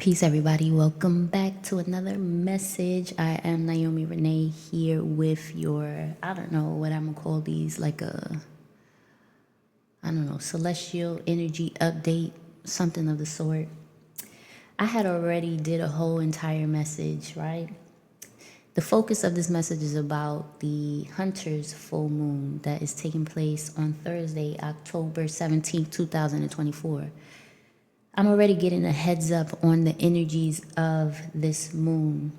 Peace, everybody. Welcome back to another message. I am Naomi Renee here with your, I don't know what I'm gonna call these, like I don't know, celestial energy update, something of the sort. I had already did a whole entire message, right? The focus of this message is about the Hunter's full moon that is taking place on Thursday, October 17th, 2024. I'm already getting a heads up on the energies of this moon.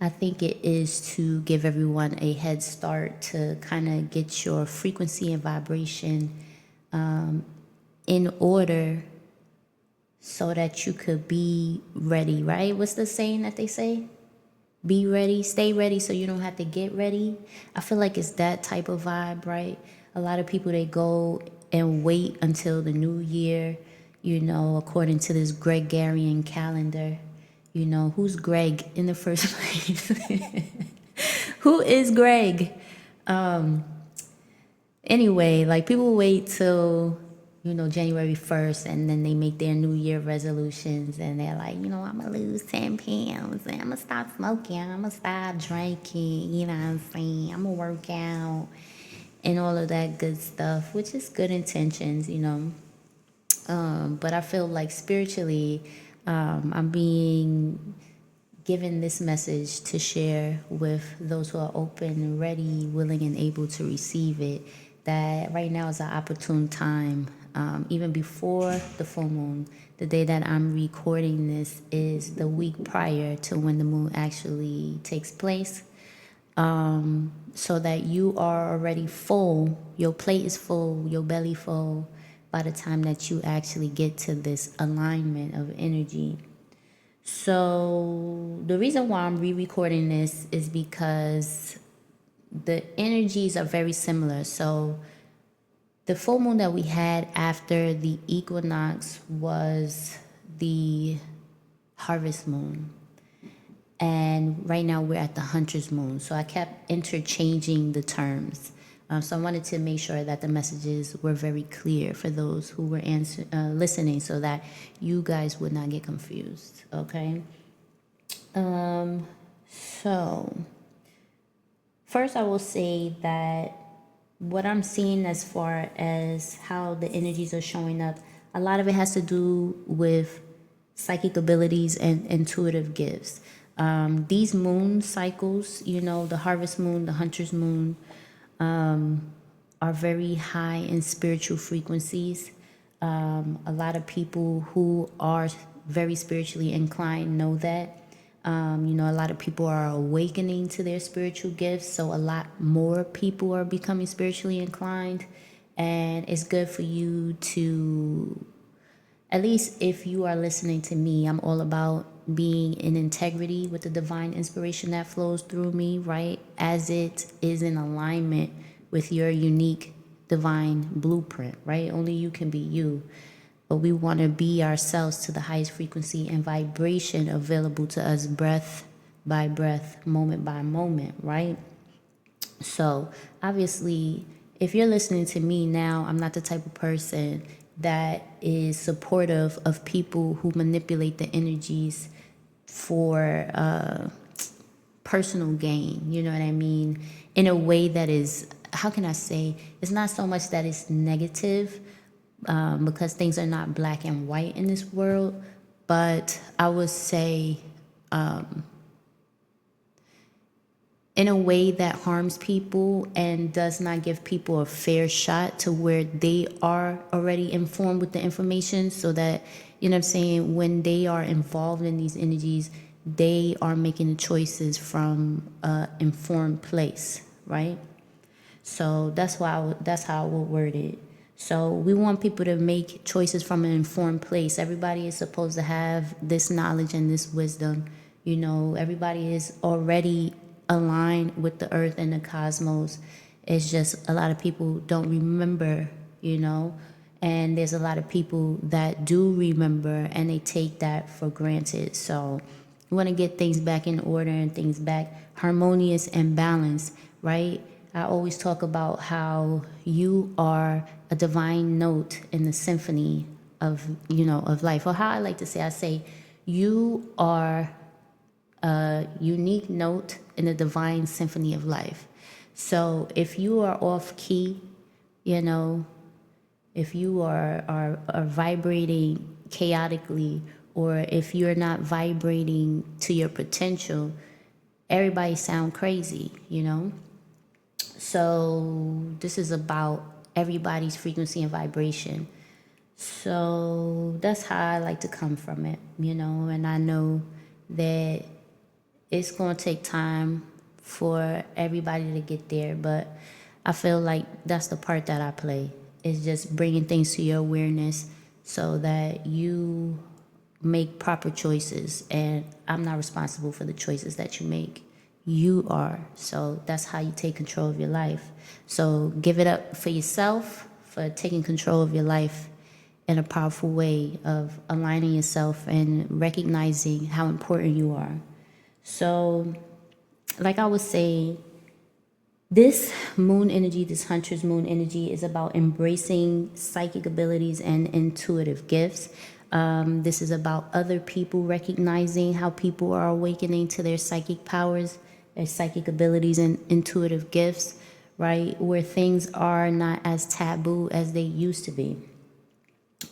I think it is to give everyone a head start to kind of get your frequency and vibration in order so that you could be ready, right? What's the saying that they say? Be ready, stay ready so you don't have to get ready. I feel like it's that type of vibe, right? A lot of people, they go and wait until the new year, according to this Gregorian calendar. Who's Greg in the first place? Who is Greg? Anyway, like people wait till January 1st, and then they make their New Year resolutions, and they're like, I'm gonna lose 10 pounds, and I'm gonna stop smoking, I'm gonna stop drinking, you know what I'm saying? I'm gonna work out, and all of that good stuff, which is good intentions. But I feel like spiritually, I'm being given this message to share with those who are open, ready, willing, and able to receive it. That right now is an opportune time. Even before the full moon, the day that I'm recording this is the week prior to when the moon actually takes place. So that you are already full, your plate is full, your belly full by the time that you actually get to this alignment of energy. So the reason why I'm re-recording this is because the energies are very similar. So the full moon that we had after the equinox was the harvest moon. And right now we're at the hunter's moon. So I kept interchanging the terms. So I wanted to make sure that the messages were very clear for those who were listening so that you guys would not get confused, okay? So first I will say that what I'm seeing as far as how the energies are showing up, a lot of it has to do with psychic abilities and intuitive gifts. These moon cycles, the harvest moon, the hunter's moon, are very high in spiritual frequencies. A lot of people who are very spiritually inclined know that. A lot of people are awakening to their spiritual gifts, so a lot more people are becoming spiritually inclined. And it's good for you to, at least if you are listening to me, I'm all about being in integrity with the divine inspiration that flows through me, right? As it is in alignment with your unique divine blueprint, right? Only you can be you. But we want to be ourselves to the highest frequency and vibration available to us, breath by breath, moment by moment, right? So obviously, if you're listening to me now, I'm not the type of person that is supportive of people who manipulate the energies for personal gain, you know what I mean? In a way that is, how can I say, it's not so much that it's negative, because things are not black and white in this world, but I would say in a way that harms people and does not give people a fair shot to where they are already informed with the information, so that, you know what I'm saying, when they are involved in these energies, they are making the choices from an informed place, right? So that's how I would word it. So we want people to make choices from an informed place. Everybody is supposed to have this knowledge and this wisdom. Everybody is already aligned with the earth and the cosmos. It's just a lot of people don't remember, and there's a lot of people that do remember and they take that for granted. So we want to get things back in order and things back harmonious and balanced, right? I always talk about how you are a divine note in the symphony of life. Or how I like to say, I say, you are a unique note in the divine symphony of life. So if you are off key, you know, if you are vibrating chaotically, or if you're not vibrating to your potential, everybody sound crazy. So this is about everybody's frequency and vibration. So that's how I like to come from it. And I know that it's going to take time for everybody to get there, but I feel like that's the part that I play, is just bringing things to your awareness so that you make proper choices. And I'm not responsible for the choices that you make. You are. So that's how you take control of your life. So give it up for yourself for taking control of your life in a powerful way of aligning yourself and recognizing how important you are. So, like I was saying, this moon energy, this hunter's moon energy, is about embracing psychic abilities and intuitive gifts. This is about other people recognizing how people are awakening to their psychic powers, their psychic abilities, and intuitive gifts, right? Where things are not as taboo as they used to be.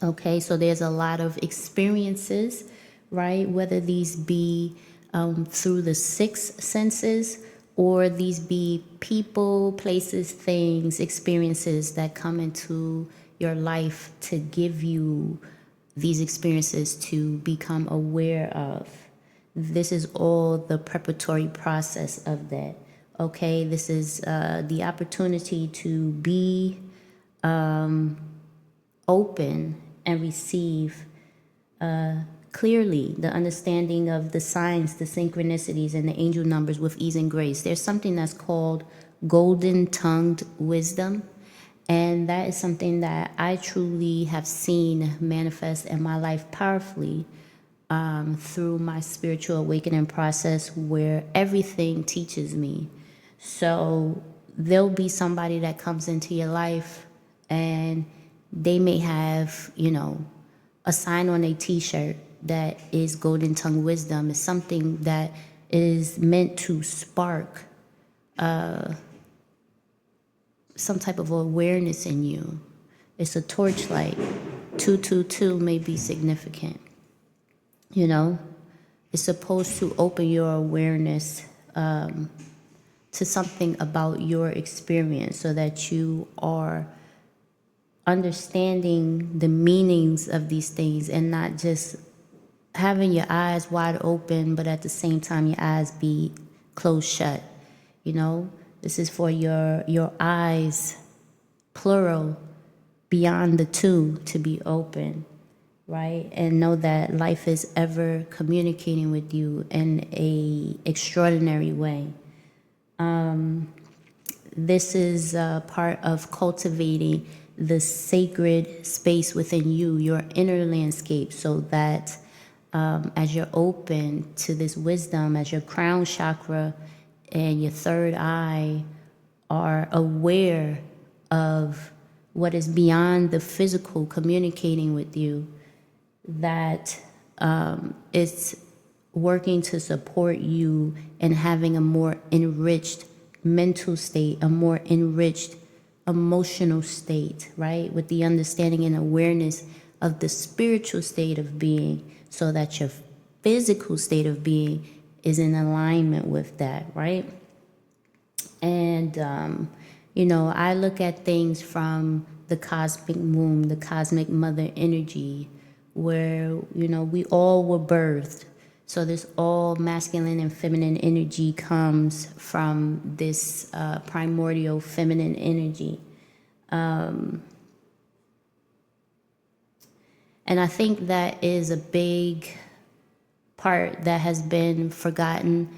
Okay, so there's a lot of experiences, right? Whether these be through the six senses, or these be people, places, things, experiences that come into your life to give you these experiences to become aware of. This is all the preparatory process of that. Okay, this is the opportunity to be open and receive clearly the understanding of the signs, the synchronicities, and the angel numbers with ease and grace. There's something that's called golden tongued wisdom. And that is something that I truly have seen manifest in my life powerfully through my spiritual awakening process, where everything teaches me. So there'll be somebody that comes into your life and they may have, a sign on a t-shirt that is golden tongue wisdom. It's something that is meant to spark some type of awareness in you. It's a torchlight. 222 may be significant. It's supposed to open your awareness to something about your experience, so that you are understanding the meanings of these things, and not just having your eyes wide open, but at the same time your eyes be closed shut. This is for your eyes, plural, beyond the two, to be open, right? And know that life is ever communicating with you in a extraordinary way. This is part of cultivating the sacred space within you, your inner landscape, so that as you're open to this wisdom, as your crown chakra and your third eye are aware of what is beyond the physical communicating with you, that it's working to support you in having a more enriched mental state, a more enriched emotional state, right? With the understanding and awareness of the spiritual state of being, so that your physical state of being is in alignment with that, right? And, I look at things from the cosmic womb, the cosmic mother energy, where, we all were birthed. So this all masculine and feminine energy comes from this primordial feminine energy. And I think that is a big part that has been forgotten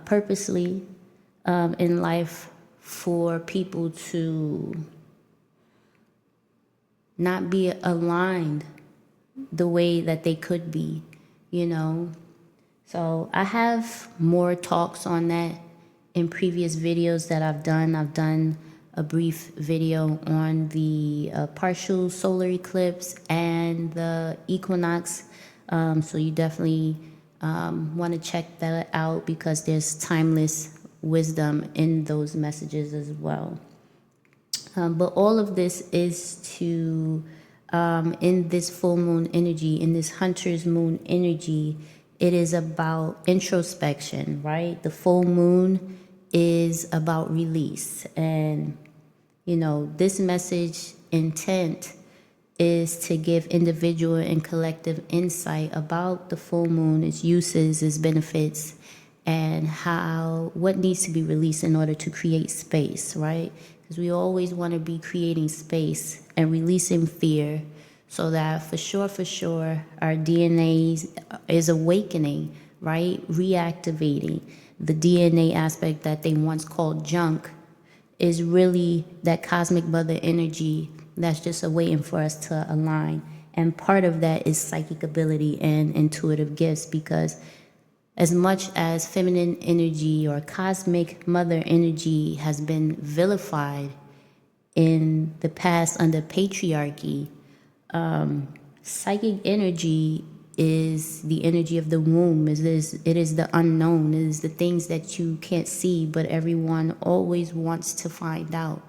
purposely in life, for people to not be aligned the way that they could be, So I have more talks on that in previous videos that I've done. I've done a brief video on the partial solar eclipse and the equinox. So you definitely want to check that out because there's timeless wisdom in those messages as well. But all of this is to, in this full moon energy, in this hunter's moon energy, it is about introspection, right? The full moon is about release. And, this message intent is to give individual and collective insight about the full moon, its uses, its benefits, and what needs to be released in order to create space, right? Because we always want to be creating space and releasing fear so that for sure, our DNA is awakening, right? Reactivating the DNA aspect that they once called junk is really that cosmic mother energy that's just waiting for us to align. And part of that is psychic ability and intuitive gifts, because as much as feminine energy or cosmic mother energy has been vilified in the past under patriarchy, psychic energy is the energy of the womb. It is the unknown. It is the things that you can't see, but everyone always wants to find out.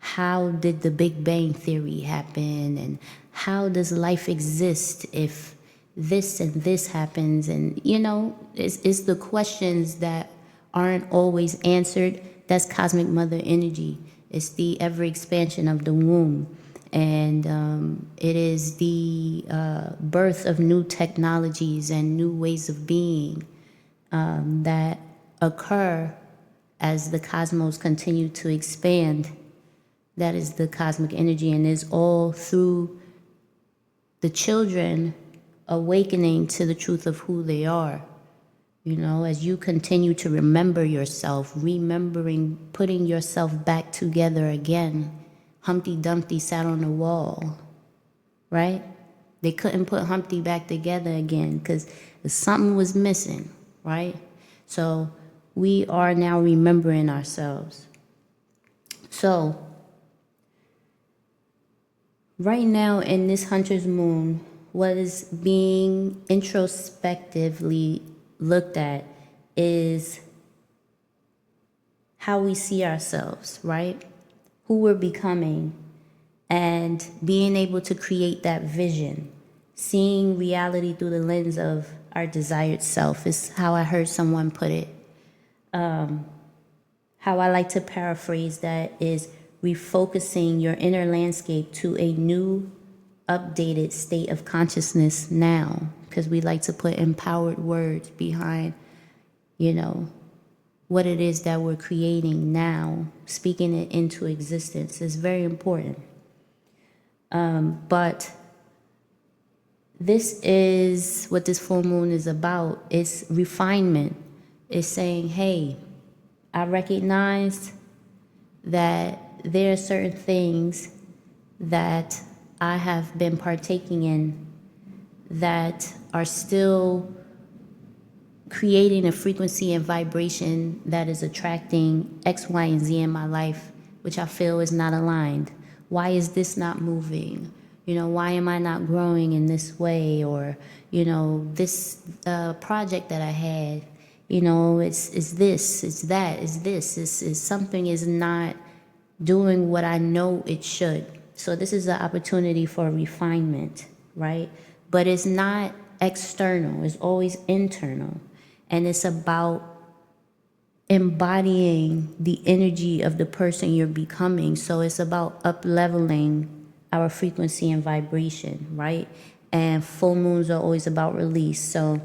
How did the Big Bang Theory happen, and how does life exist if this and this happens? And it's the questions that aren't always answered. That's cosmic mother energy. It's the ever expansion of the womb. And it is the birth of new technologies and new ways of being that occur as the cosmos continue to expand. That is the cosmic energy, and is all through the children awakening to the truth of who they are. As you continue to remember yourself, putting yourself back together again. Humpty Dumpty sat on the wall, right? They couldn't put Humpty back together again because something was missing, right? So we are now remembering ourselves. So right now in this hunter's moon, what is being introspectively looked at is how we see ourselves, right? Who we're becoming, and being able to create that vision, seeing reality through the lens of our desired self is how I heard someone put it. How I like to paraphrase that is refocusing your inner landscape to a new, updated state of consciousness now, because we like to put empowered words behind, what it is that we're creating now. Speaking it into existence is very important. But this is what this full moon is about. It's refinement. It's saying, hey, I recognize that there are certain things that I have been partaking in that are still creating a frequency and vibration that is attracting X, Y, and Z in my life, which I feel is not aligned. Why is this not moving? Why am I not growing in this way? Or, this project that I had, it's this, it's that, it's this, it's something is not doing what I know it should. So this is an opportunity for refinement, right? But it's not external, it's always internal. And it's about embodying the energy of the person you're becoming. So it's about up-leveling our frequency and vibration, right? And full moons are always about release. So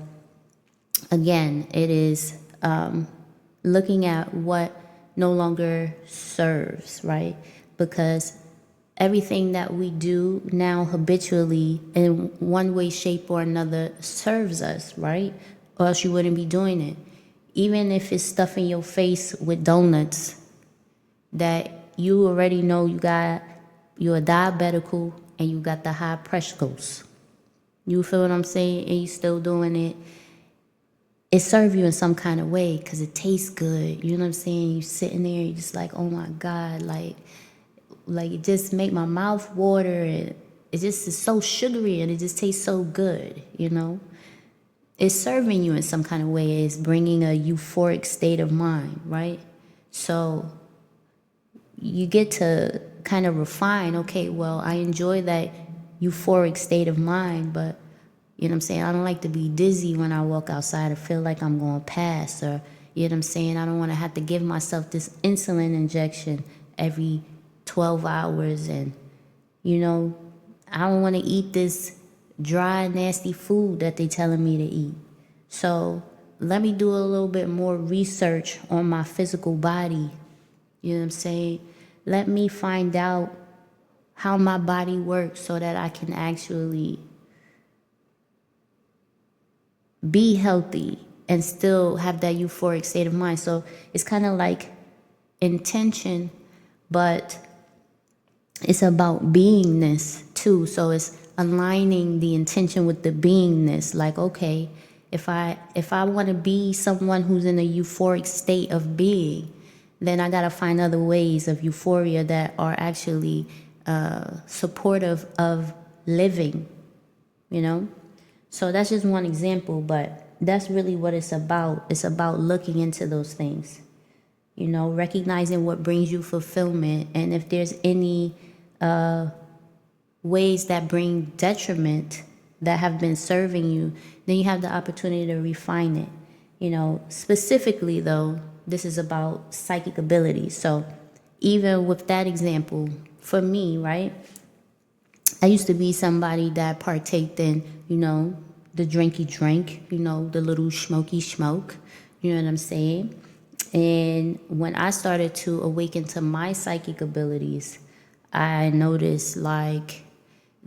again, it is looking at what no longer serves, right? Because everything that we do now habitually in one way, shape, or another serves us, right? Or else you wouldn't be doing it. Even if it's stuffing your face with donuts that you already know you're diabetical and you got the high pressure goes. You feel what I'm saying? And you still doing it. it serves you in some kind of way because it tastes good. You know what I'm saying? You sitting there, you just like, oh my God, like it just make my mouth water, and it just is so sugary and it just tastes so good, you know? It's serving you in some kind of way. It's bringing a euphoric state of mind, right? So you get to kind of refine, okay, well, I enjoy that euphoric state of mind, but you know what I'm saying? I don't like to be dizzy when I walk outside or feel like I'm going to pass, or you know what I'm saying? I don't want to have to give myself this insulin injection every 12 hours, and you know, I don't want to eat this dry, nasty food that they telling me to eat. So let me do a little bit more research on my physical body. You know what I'm saying? Let me find out how my body works so that I can actually be healthy and still have that euphoric state of mind. So it's kind of like intention, but it's about beingness too. So it's aligning the intention with the beingness. Like, okay, if I want to be someone who's in a euphoric state of being, then I gotta find other ways of euphoria that are actually supportive of living. You know, so that's just one example, but that's really what it's about. It's about looking into those things. You know, recognizing what brings you fulfillment, and if there's any ways that bring detriment that have been serving you, then you have the opportunity to refine it. You know, specifically though, this is about psychic abilities. So even with that example, for me, right, I used to be somebody that partaked in, you know, the drinky drink, you know, the little smoky smoke, you know what I'm saying? And when I started to awaken to my psychic abilities, I noticed like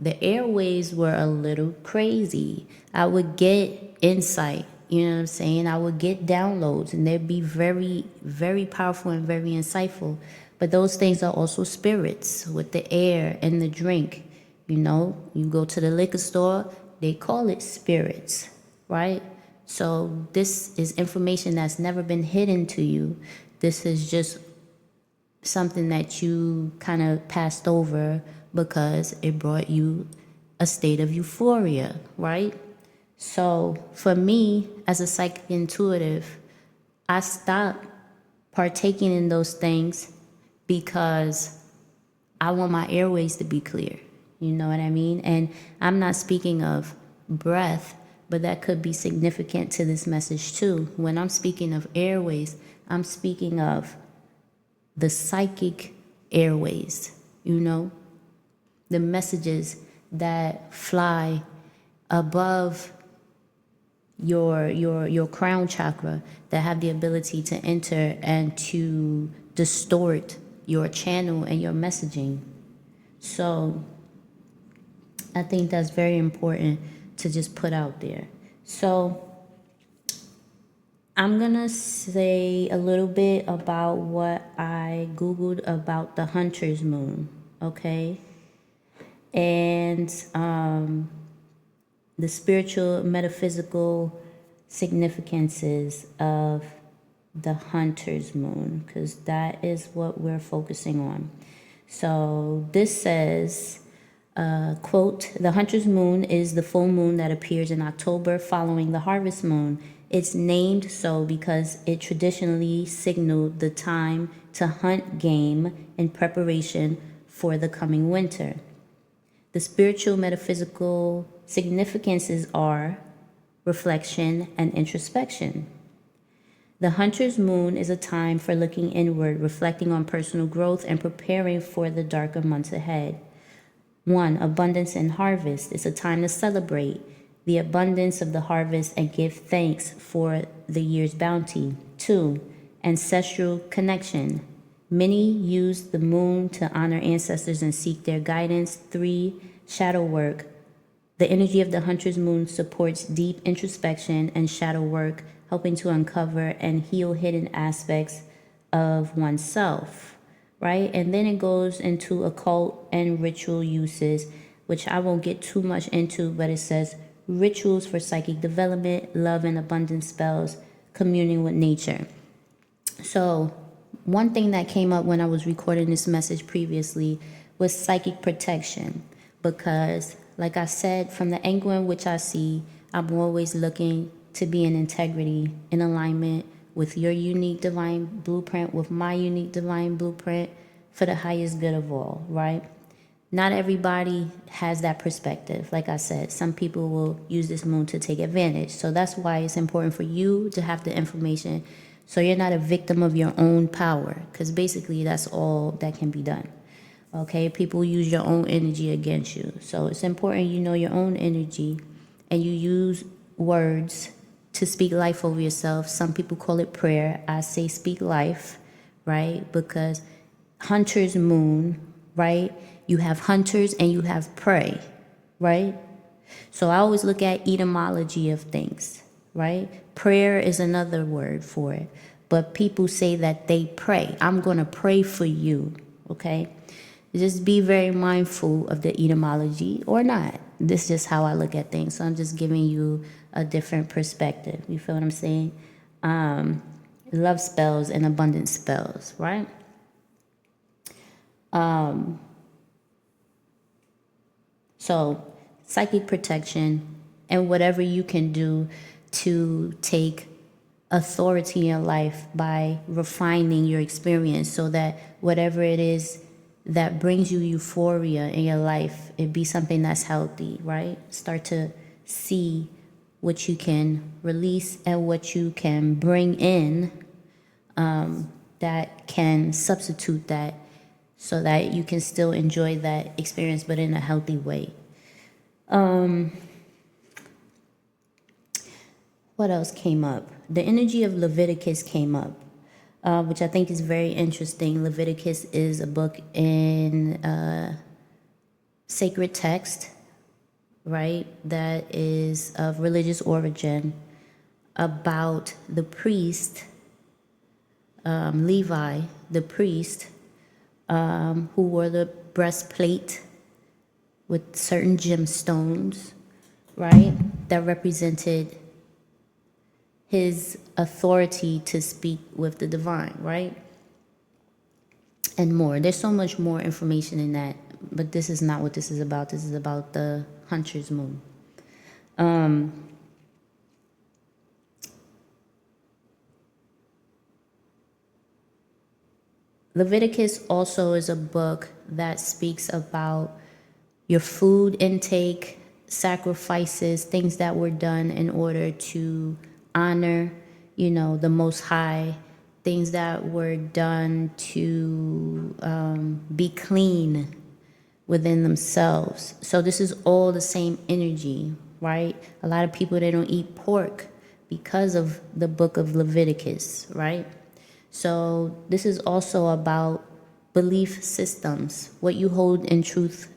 the airways were a little crazy. I would get insight, you know what I'm saying? I would get downloads, and they'd be very, very powerful and very insightful. But those things are also spirits with the air and the drink. You know, you go to the liquor store, they call it spirits, right? So this is information that's never been hidden to you. This is just something that you kind of passed over because it brought you a state of euphoria, right? So for me, as a psychic intuitive, I stopped partaking in those things because I want my airways to be clear. You know what I mean? And I'm not speaking of breath, but that could be significant to this message too. When I'm speaking of airways, I'm speaking of the psychic airways, you know, the messages that fly above your crown chakra, that have the ability to enter and to distort your channel and your messaging. So I think that's very important to just put out there. So I'm gonna say a little bit about what I Googled about the Hunter's Moon, okay? And the spiritual, metaphysical significances of the Hunter's Moon, because that is what we're focusing on. So this says, quote, the Hunter's Moon is the full moon that appears in October following the harvest moon. It's named so because it traditionally signaled the time to hunt game in preparation for the coming winter. The spiritual metaphysical significances are reflection and introspection. The Hunter's Moon is a time for looking inward, reflecting on personal growth, and preparing for the darker months ahead. 1. Abundance and harvest. It's a time to celebrate the abundance of the harvest and give thanks for the year's bounty. 2. Ancestral connection. Many use the moon to honor ancestors and seek their guidance. 3. Shadow work. The energy of the Hunter's Moon supports deep introspection and shadow work, helping to uncover and heal hidden aspects of oneself, right? And then it goes into occult and ritual uses, which I won't get too much into, but it says rituals for psychic development, love and abundance spells, communing with nature. So, one thing that came up when I was recording this message previously was psychic protection. Because, like I said, from the angle in which I see, I'm always looking to be in integrity, in alignment with your unique divine blueprint, with my unique divine blueprint, for the highest good of all, right? Not everybody has that perspective. Like I said, some people will use this moon to take advantage. So that's why it's important for you to have the information so you're not a victim of your own power, because basically that's all that can be done. Okay, people use your own energy against you. So it's important you know your own energy and you use words to speak life over yourself. Some people call it prayer. I say speak life, right? Because hunter's moon, right? You have hunters and you have prey, right? So I always look at etymology of things, right? Prayer is another word for it. But people say that they pray. I'm going to pray for you, okay? Just be very mindful of the etymology or not. This is just how I look at things. So I'm just giving you a different perspective. You feel what I'm saying? Love spells and abundance spells, right? So psychic protection and whatever you can do to take authority in your life by refining your experience so that whatever it is that brings you euphoria in your life, it be something that's healthy, right? Start to see what you can release and what you can bring in that can substitute that so that you can still enjoy that experience but in a healthy way. What else came up? The energy of Leviticus came up, which I think is very interesting. Leviticus is a book in sacred text, right, that is of religious origin about the priest, Levi, the priest, who wore the breastplate with certain gemstones, right, that represented his authority to speak with the divine, right? And more. There's so much more information in that, but this is not what this is about. This is about the hunter's moon. Leviticus also is a book that speaks about your food intake, sacrifices, things that were done in order to honor, the Most High, things that were done to be clean within themselves. So this is all the same energy, right? A lot of people, they don't eat pork because of the book of Leviticus, right? So this is also about belief systems, what you hold in truth,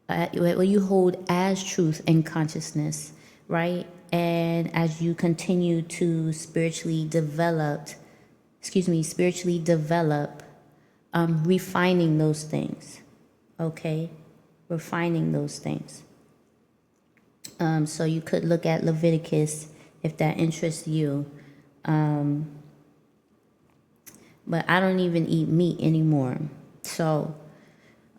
what you hold as truth in consciousness, right? And as you continue to spiritually develop, refining those things, okay? Refining those things. So you could look at Leviticus if that interests you. But I don't even eat meat anymore. So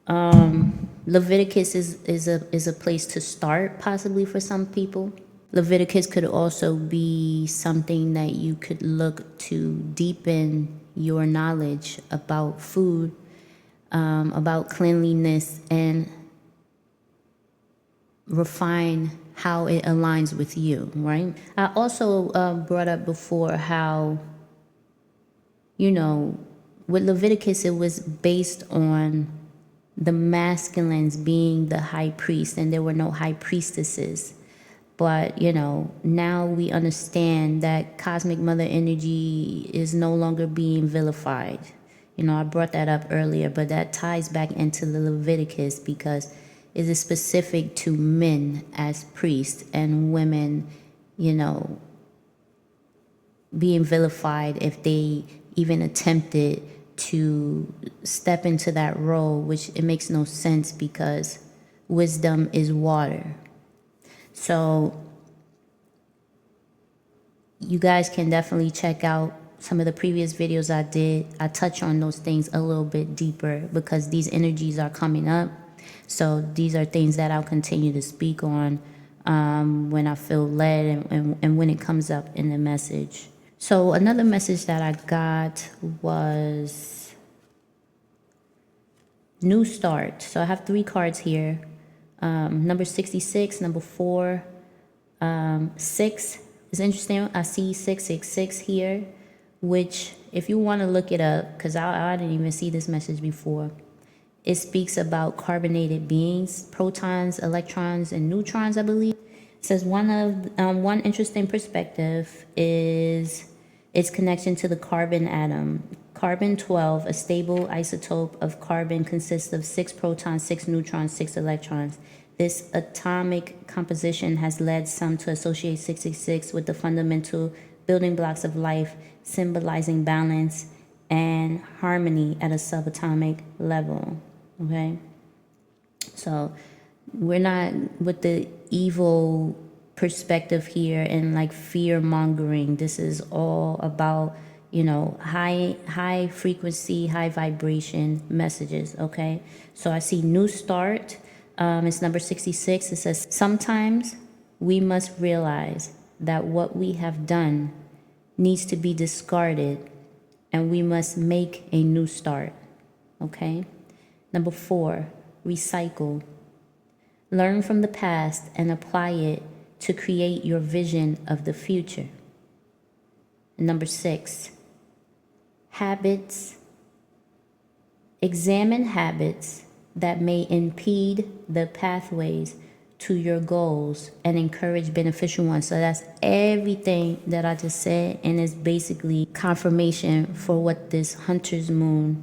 Leviticus is a place to start possibly for some people. Leviticus could also be something that you could look to deepen your knowledge about food, about cleanliness, and refine how it aligns with you, right? I also brought up before how, with Leviticus, it was based on the masculines being the high priest, and there were no high priestesses. But, now we understand that cosmic mother energy is no longer being vilified. I brought that up earlier, but that ties back into the Leviticus because it is specific to men as priests and women, being vilified if they even attempted to step into that role, which it makes no sense because wisdom is water. So you guys can definitely check out some of the previous videos I did. I touch on those things a little bit deeper because these energies are coming up. So these are things that I'll continue to speak on when I feel led and when it comes up in the message. So another message that I got was new start. So I have 3 cards here. Number 66, number 4, 6 is interesting. I see 666 here, which if you want to look it up, because I didn't even see this message before. It speaks about carbonated beings, protons, electrons, and neutrons, I believe. It says one interesting perspective is its connection to the carbon atom. Carbon-12, a stable isotope of carbon, consists of 6 protons, 6 neutrons, 6 electrons. This atomic composition has led some to associate 666 with the fundamental building blocks of life, symbolizing balance and harmony at a subatomic level. Okay? So we're not with the evil perspective here and like fear mongering. This is all about, you know, high frequency, high vibration messages. Okay? So I see new start. It's number 66. It says, sometimes we must realize that what we have done needs to be discarded and we must make a new start. Okay? Number 4, recycle. Learn from the past and apply it to create your vision of the future. Number 6, habits. Examine habits that may impede the pathways to your goals and encourage beneficial ones. So that's everything that I just said, and it's basically confirmation for what this Hunter's Moon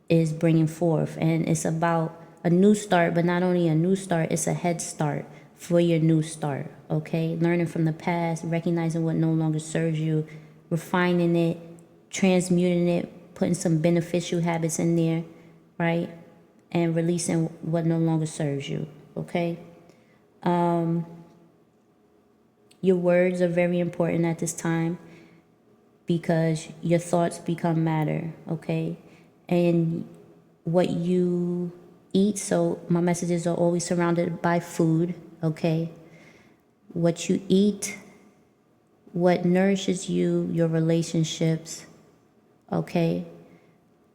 is bringing forth. And it's about a new start, but not only a new start, it's a head start for your new start. Okay? Learning from the past, recognizing what no longer serves you, refining it, transmuting it, putting some beneficial habits in there, right? And releasing what no longer serves you. Okay? Your words are very important at this time because your thoughts become matter. Okay? And what you eat, so my messages are always surrounded by food. Okay? What you eat, what nourishes you, your relationships. Okay?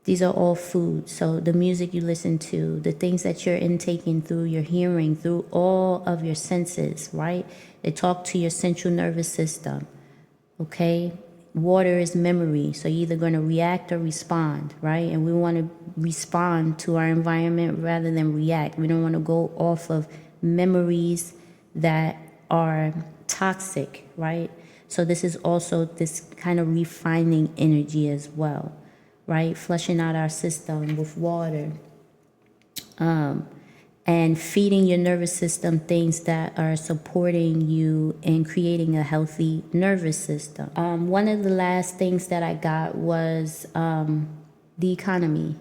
These are all food. So the music you listen to, the things that you're intaking through your hearing, through all of your senses, right? They talk to your central nervous system. Okay? Water is memory. So you're either going to react or respond, right? And we want to respond to our environment rather than react. We don't want to go off of memories that are toxic, right? So this is also this kind of refining energy as well. Right? Flushing out our system with water. And feeding your nervous system things that are supporting you in creating a healthy nervous system. One of the last things that I got was the economy.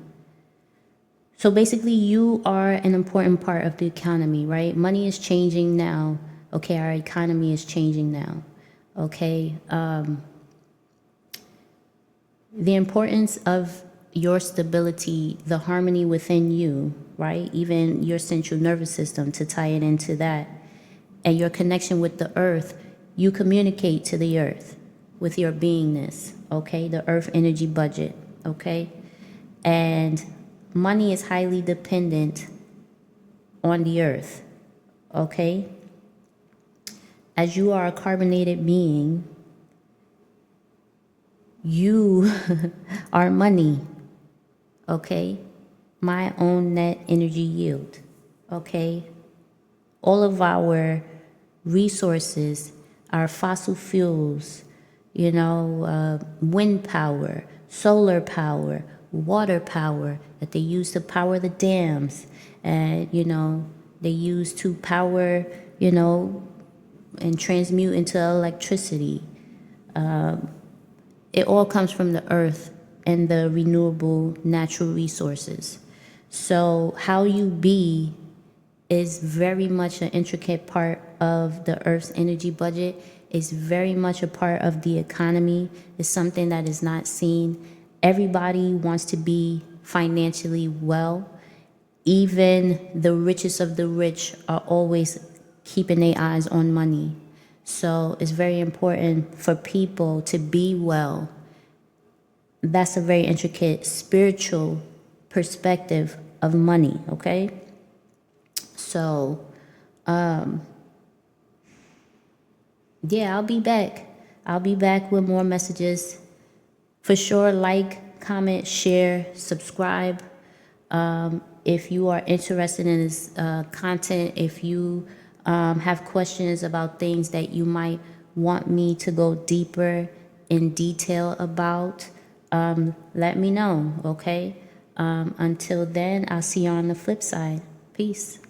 So basically, you are an important part of the economy, right? Money is changing now. Okay, our economy is changing now. Okay, the importance of your stability, the harmony within you, right? Even your central nervous system, to tie it into that, and your connection with the earth. You communicate to the earth with your beingness, okay? The earth energy budget, okay? And money is highly dependent on the earth, okay? As you are a carbonated being, you are money, okay? My own net energy yield, okay? All of our resources, our fossil fuels, you know, wind power, solar power, water power that they use to power the dams, and, you know, they use to power, you know, and transmute into electricity. It all comes from the earth and the renewable natural resources. So how you be is very much an intricate part of the Earth's energy budget. It's very much a part of the economy. It's something that is not seen. Everybody wants to be financially well. Even the richest of the rich are always keeping their eyes on money. So it's very important for people to be well. That's a very intricate spiritual perspective of money, okay? So, yeah, I'll be back. I'll be back with more messages. For sure, like, comment, share, subscribe. If you are interested in this content, if you have questions about things that you might want me to go deeper in detail about, let me know, okay? Until then, I'll see you on the flip side. Peace.